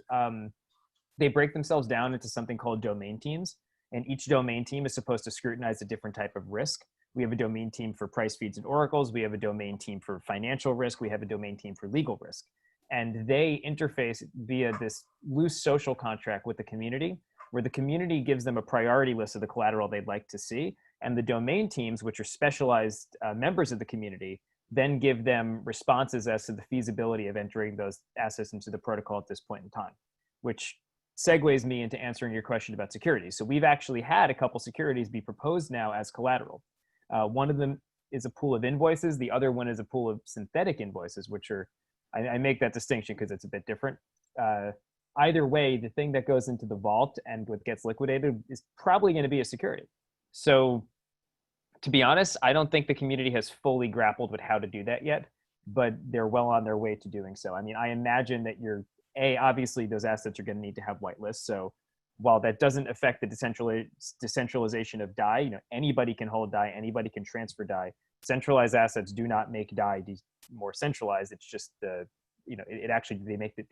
they break themselves down into something called domain teams. And each domain team is supposed to scrutinize a different type of risk. We have a domain team for price feeds and oracles. We have a domain team for financial risk. We have a domain team for legal risk. And they interface via this loose social contract with the community, where the community gives them a priority list of the collateral they'd like to see. And the domain teams, which are specialized members of the community, then give them responses as to the feasibility of entering those assets into the protocol at this point in time, which segues me into answering your question about securities. So we've actually had a couple securities be proposed now as collateral. One of them is a pool of invoices. The other one is a pool of synthetic invoices, which are, I make that distinction because it's a bit different. Either way, the thing that goes into the vault and what gets liquidated is probably going to be a security. So to be honest, I don't think the community has fully grappled with how to do that yet, but they're well on their way to doing so. I mean, I imagine that obviously those assets are going to need to have whitelists. So while that doesn't affect the decentralization of DAI, anybody can hold DAI, anybody can transfer DAI. Centralized assets do not make DAI more centralized. It's just they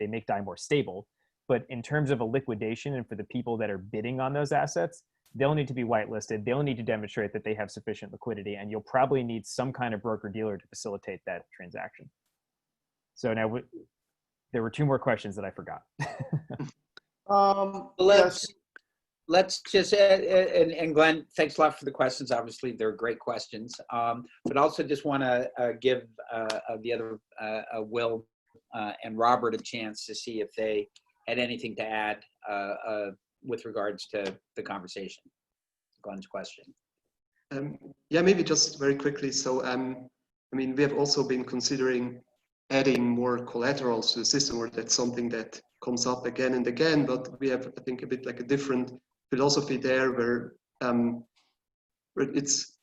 make DAI more stable. But in terms of a liquidation and for the people that are bidding on those assets, they'll need to be whitelisted. They'll need to demonstrate that they have sufficient liquidity, and you'll probably need some kind of broker dealer to facilitate that transaction. So now there were two more questions that I forgot. Let's just, and Glenn, thanks a lot for the questions. Obviously, they're great questions. But also just want to give the other Will and Robert a chance to see if they had anything to add with regards to the conversation. Glenn's question. Yeah, maybe just very quickly. So, we have also been considering adding more collaterals to the system, or that's something that comes up again and again, but we have, I think, a bit like a different philosophy there, where it's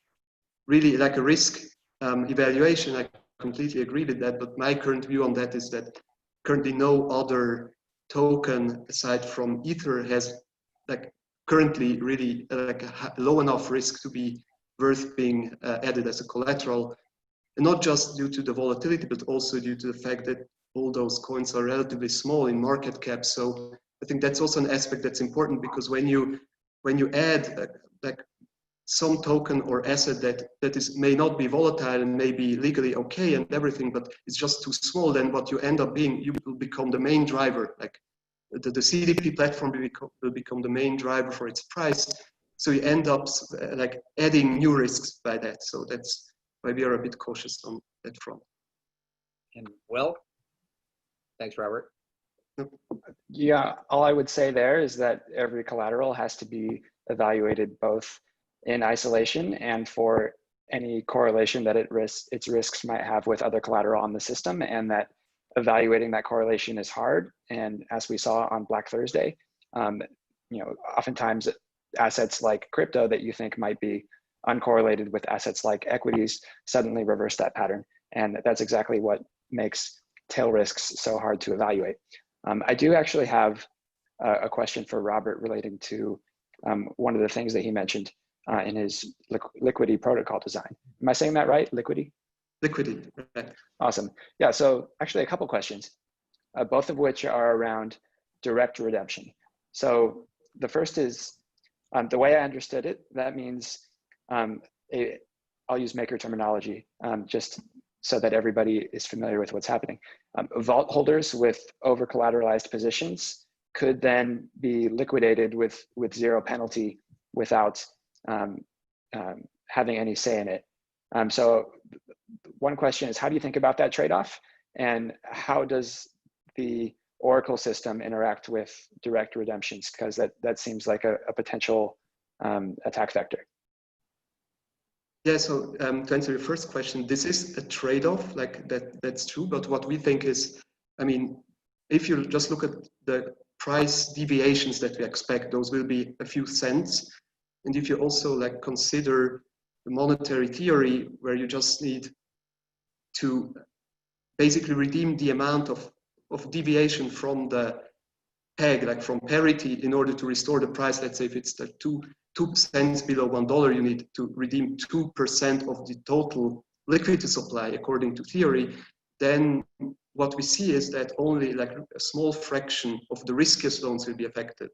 really like a risk evaluation. I completely agree with that, but my current view on that is that currently no other token aside from Ether has currently really a low enough risk to be worth being added as a collateral, and not just due to the volatility, but also due to the fact that all those coins are relatively small in market cap. So I think that's also an aspect that's important, because when you add some token or asset that may not be volatile and may be legally okay and everything, but it's just too small, then what you end up being, you will become the main driver. The CDP platform will become the main driver for its price. So you end up adding new risks by that. So that's why we are a bit cautious on that front. And Will? Thanks, Robert. Yeah, all I would say there is that every collateral has to be evaluated both in isolation and for any correlation that its risks might have with other collateral on the system, and that evaluating that correlation is hard. And as we saw on Black Thursday, oftentimes assets like crypto that you think might be uncorrelated with assets like equities suddenly reverse that pattern. And that's exactly what makes tail risks so hard to evaluate. I do actually have a question for Robert relating to one of the things that he mentioned in his Liquity protocol design. Am I saying that right? Liquity? Liquidity. Right. Awesome. Yeah, so actually a couple questions, both of which are around direct redemption. So the first is, the way I understood it, that means, I'll use maker terminology just so that everybody is familiar with what's happening. Vault holders with over-collateralized positions could then be liquidated with zero penalty without having any say in it. So one question is, how do you think about that trade-off? And how does the Oracle system interact with direct redemptions? Because that seems like a potential attack vector. Yeah, so to answer your first question, this is a trade-off, like that's true. But what we think is, I mean, if you just look at the price deviations that we expect, those will be a few cents. And if you also like consider the monetary theory where you just need to basically redeem the amount of deviation from the peg, like from parity, in order to restore the price. Let's say if it's the 2 cents below $1, you need to redeem 2% of the total liquidity supply according to theory. Then what we see is that only like a small fraction of the riskiest loans will be affected.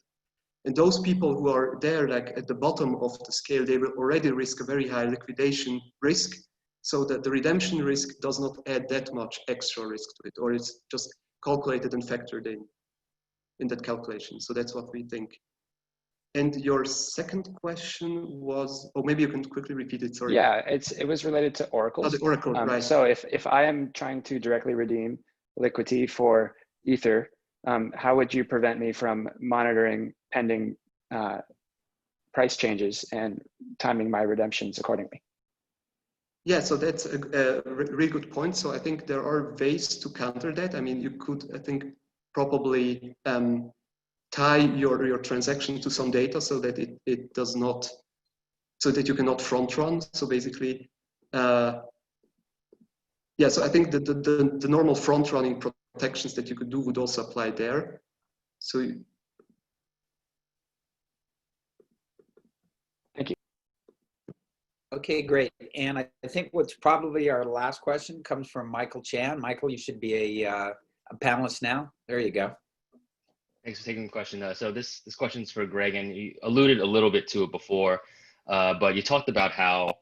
And those people who are there, like at the bottom of the scale, they will already risk a very high liquidation risk, so that the redemption risk does not add that much extra risk to it, or it's just calculated and factored in that calculation. So that's what we think. And your second question was, or maybe you can quickly repeat it, sorry. Yeah, it was related to oracles. Oh, the oracle, right. So if I am trying to directly redeem Liquity for Ether, how would you prevent me from monitoring pending price changes and timing my redemptions accordingly? Yeah, so that's a really good point. So I think there are ways to counter that. I mean, you could, I think, probably tie your transaction to some data so that it does not, so that you cannot front run. So basically, yeah, so I think that the normal front running protections that you could do would also apply there. So thank you. Okay, great. And I think what's probably our last question comes from Michael Chan. Michael, you should be a panelist now. There you go. Thanks for taking the question. So this question is for Greg, and you alluded a little bit to it before, but you talked about how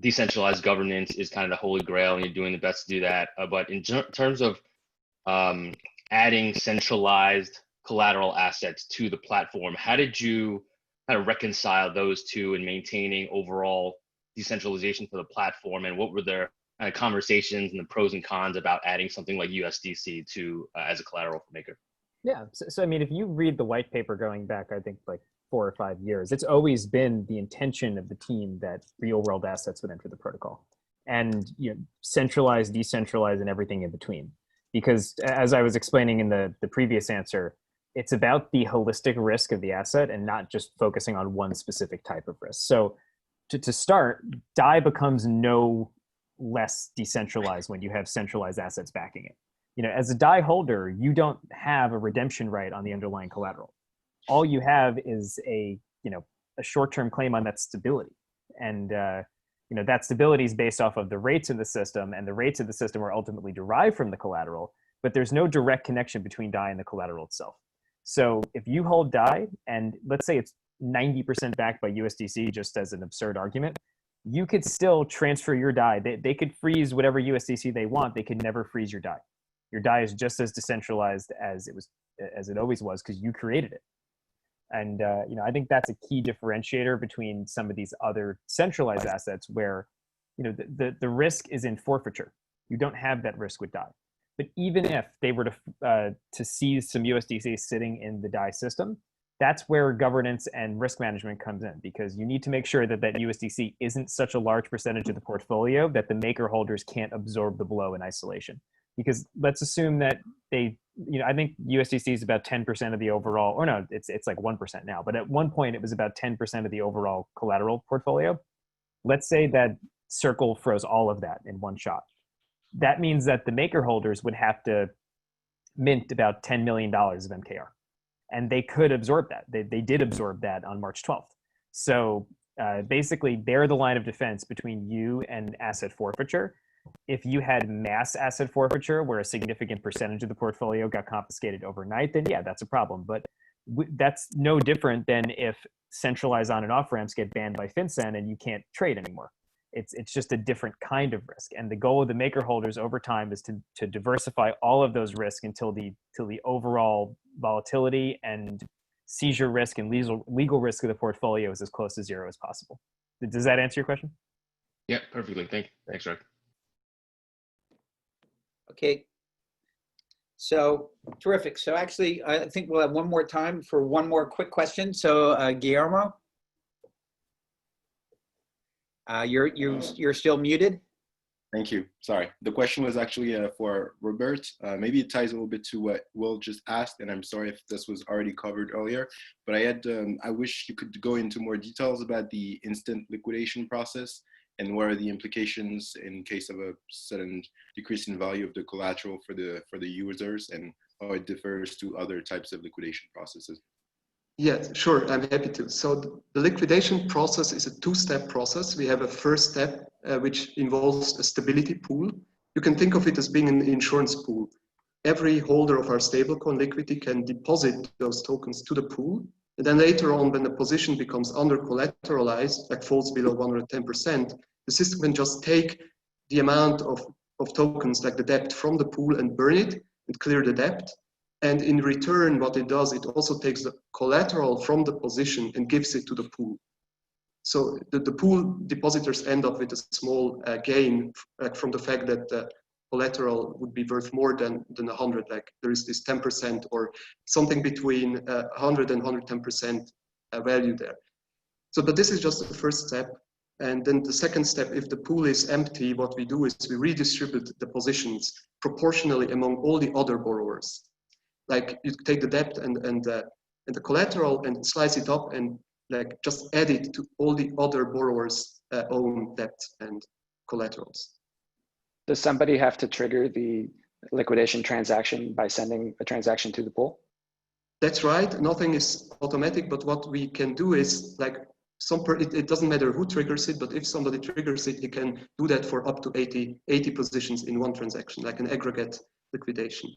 decentralized governance is kind of the holy grail, and you're doing the best to do that. But in terms of adding centralized collateral assets to the platform, how did you kind of reconcile those two in maintaining overall decentralization for the platform? And what were their kind of conversations and the pros and cons about adding something like USDC to as a collateral for Maker? Yeah, so I mean, if you read the white paper going back, I think like 4 or 5 years, it's always been the intention of the team that real world assets would enter the protocol, and centralized, decentralized, and everything in between. Because as I was explaining in the previous answer, it's about the holistic risk of the asset and not just focusing on one specific type of risk. So to start, DAI becomes no less decentralized when you have centralized assets backing it. As a DAI holder, you don't have a redemption right on the underlying collateral. All you have is a short-term claim on that stability. And that stability is based off of the rates in the system, and the rates of the system are ultimately derived from the collateral, but there's no direct connection between DAI and the collateral itself. So if you hold DAI, and let's say it's 90% backed by USDC, just as an absurd argument, you could still transfer your DAI. They could freeze whatever USDC they want. They could never freeze your DAI. Your DAI is just as decentralized as it always was, because you created it. And I think that's a key differentiator between some of these other centralized assets where the risk is in forfeiture. You don't have that risk with DAI. But even if they were to seize some USDC sitting in the DAI system, that's where governance and risk management comes in, because you need to make sure that that USDC isn't such a large percentage of the portfolio that the maker holders can't absorb the blow in isolation. Because let's assume that they, I think USDC is about 10% of the overall, or no, it's like 1% now, but at one point it was about 10% of the overall collateral portfolio. Let's say that Circle froze all of that in one shot. That means that the maker holders would have to mint about $10 million of MKR. And they could absorb that. They did absorb that on March 12th. So basically, they're the line of defense between you and asset forfeiture. If you had mass asset forfeiture, where a significant percentage of the portfolio got confiscated overnight, then yeah, that's a problem. But that's no different than if centralized on and off ramps get banned by FinCEN and you can't trade anymore. It's just a different kind of risk. And the goal of the maker holders over time is to diversify all of those risks until the overall volatility and seizure risk and legal risk of the portfolio is as close to zero as possible. Does that answer your question? Yeah, perfectly. Thanks, Greg. Okay. So terrific. So actually, I think we'll have one more time for one more quick question. So Guillermo, you're still muted. Thank you. Sorry. The question was actually for Robert. Maybe it ties a little bit to what Will just asked, and I'm sorry if this was already covered earlier, but I wish you could go into more details about the instant liquidation process and what are the implications in case of a sudden decrease in value of the collateral for the users, and how it differs to other types of liquidation processes. Yeah, sure, I'm happy to. So the liquidation process is a two-step process. We have a first step, which involves a stability pool. You can think of it as being an insurance pool. Every holder of our stablecoin Liquity can deposit those tokens to the pool. And then later on, when the position becomes under-collateralized, like falls below 110%, the system can just take the amount of tokens, like the debt, from the pool and burn it and clear the debt. And in return, what it does, it also takes the collateral from the position and gives it to the pool. So the pool depositors end up with a small gain from the fact that the collateral would be worth more than 100. Like there is this 10% or something between 100 and 110% value there. So, but this is just the first step. And then the second step, if the pool is empty, what we do is we redistribute the positions proportionally among all the other borrowers. Like you take the debt and the collateral and slice it up and like just add it to all the other borrowers' own debt and collaterals. Does somebody have to trigger the liquidation transaction by sending a transaction to the pool? That's right. Nothing is automatic, but what we can do is like it doesn't matter who triggers it, but if somebody triggers it, he can do that for up to 80 positions in one transaction, like an aggregate liquidation.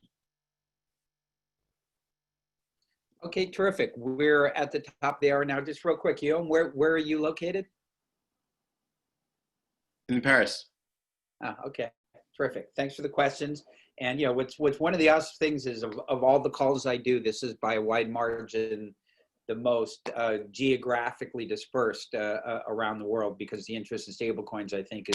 Okay, terrific. We're at the top of the hour now. Just real quick, Guillaume, where are you located? In Paris. Ah, okay, terrific. Thanks for the questions. And what's one of the awesome things is of all the calls I do, this is by a wide margin the most geographically dispersed around the world, because the interest in stablecoins, I think,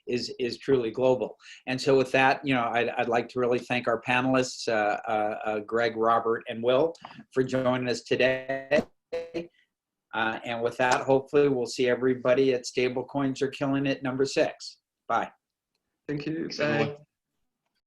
is truly global. And so with that, I'd like to really thank our panelists, Greg, Robert, and Will, for joining us today. And with that, hopefully we'll see everybody at Stablecoins Are Killing It #6. Bye. Thank you. Bye.